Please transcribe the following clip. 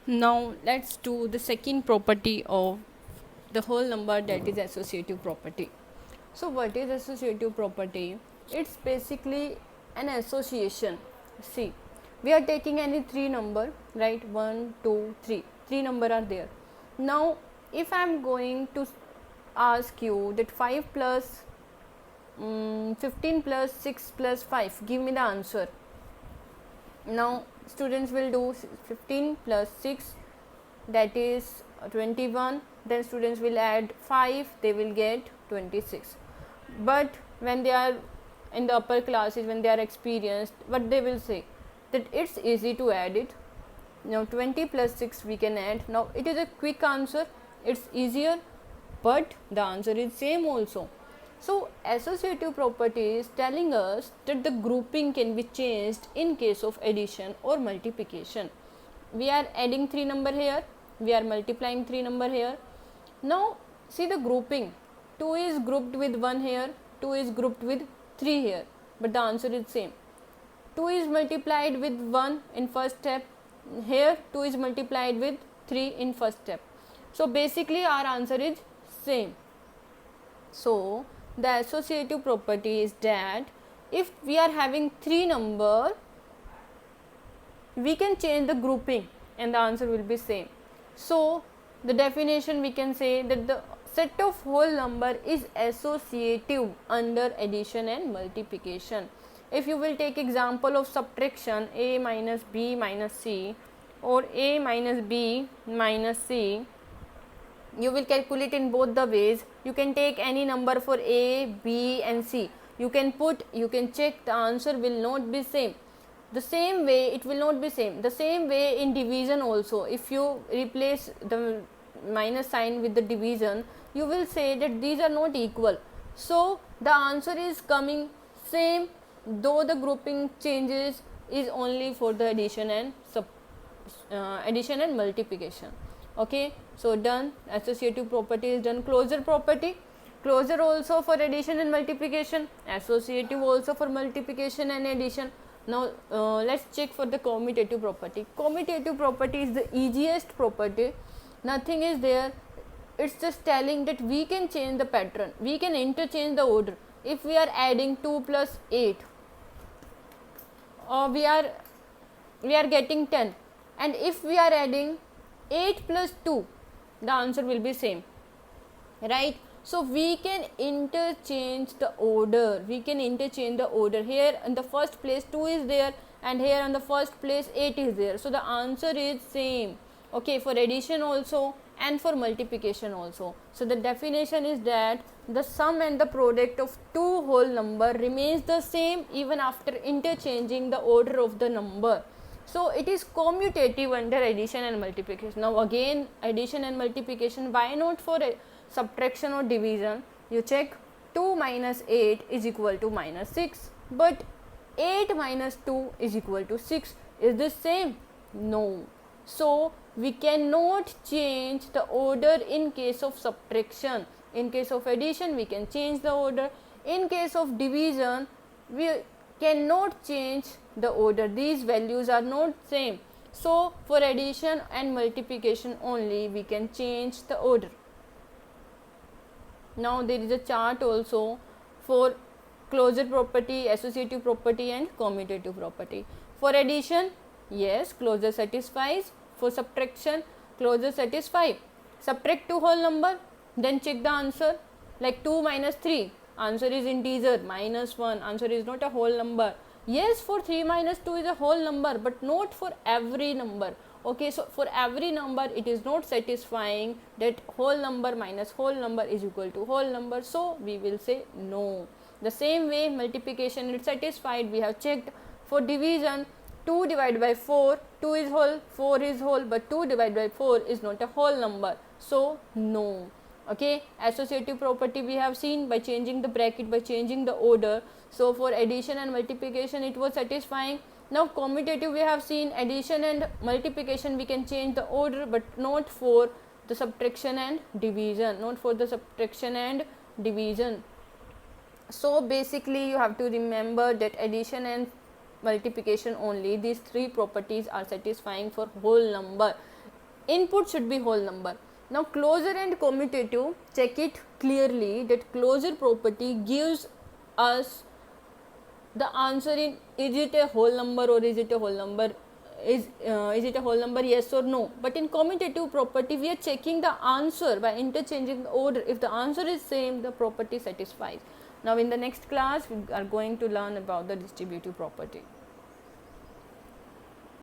Now let's do the second property of the whole number, that is associative property. So what is associative property? It's basically an association. See, we are taking any three number, right? 1, 2, 3. Three number are there. Now if I am going to ask you that 5 plus 15 plus 6 plus 5, give me the answer. Now students will do 15 plus 6, that is 21. Then students will add 5, they will get 26. But when they are in the upper classes, when they are experienced, what they will say, that it's easy to add it. Now 20 plus 6 we can add. Now it is a quick answer, it's easier, but the answer is same also. So associative property is telling us that the grouping can be changed in case of addition or multiplication. We are adding 3 number here, we are multiplying 3 number here. Now see the grouping, 2 is grouped with 1 here, 2 is grouped with 3 here, but the answer is same. 2 is multiplied with 1 in first step, here 2 is multiplied with 3 in first step. So basically our answer is same. So the associative property is that if we are having 3 number, we can change the grouping and the answer will be same. So the definition, we can say that the set of whole number is associative under addition and multiplication. If you will take example of subtraction, a minus b minus c or a minus b minus c, you will calculate in both the ways. You can take any number for a, b and c, you can check, the answer will not be same. The same way it will not be same. The same way in division also, if you replace the minus sign with the division, you will say that these are not equal. So the answer is coming same, though the grouping changes is only for the addition and multiplication. Okay, so done. Associative property is done. Closure property, closure also for addition and multiplication, associative also for multiplication and addition. Now let's check for the commutative property. Commutative property is the easiest property, nothing is there. It's just telling that we can change the pattern, we can interchange the order. If we are adding 2 plus 8, or we are getting 10, and if we are adding 8 plus 2, the answer will be same, right? So we can interchange the order, here in the first place 2 is there, and here on the first place 8 is there, so the answer is same. Okay, for addition also and for multiplication also. So the definition is that the sum and the product of two whole number remains the same even after interchanging the order of the number. So it is commutative under addition and multiplication. Now again, addition and multiplication, why not for subtraction or division? You check, 2 minus 8 is equal to minus 6, but 8 minus 2 is equal to 6. Is this same? No. So we cannot change the order in case of subtraction. In case of addition, we can change the order. In case of division, we cannot change the order. These values are not same. So for addition and multiplication only we can change the order. Now there is a chart also for closure property, associative property and commutative property. For addition, yes, closure satisfies. For subtraction, closure satisfies. Subtract two whole number, then check the answer. Like 2 minus 3, answer is integer, minus 1, answer is not a whole number. Yes, for 3 minus 2 is a whole number, but not for every number. Okay, so for every number it is not satisfying that whole number minus whole number is equal to whole number, so we will say no. The same way multiplication is satisfied, we have checked. For division, 2 divided by 4, 2 is whole, 4 is whole, but 2 divided by 4 is not a whole number, so no. Okay, associative property we have seen by changing the bracket, by changing the order. So for addition and multiplication it was satisfying. Now commutative we have seen, addition and multiplication we can change the order, but not for the subtraction and division, So basically you have to remember that addition and multiplication only, these three properties are satisfying for whole number. Input should be whole number. Now closure and commutative, check it clearly that closure property gives us the answer in is it a whole number or is it a whole number, is it a whole number, yes or no. But in commutative property we are checking the answer by interchanging the order. If the answer is same, the property satisfies. Now in the next class we are going to learn about the distributive property.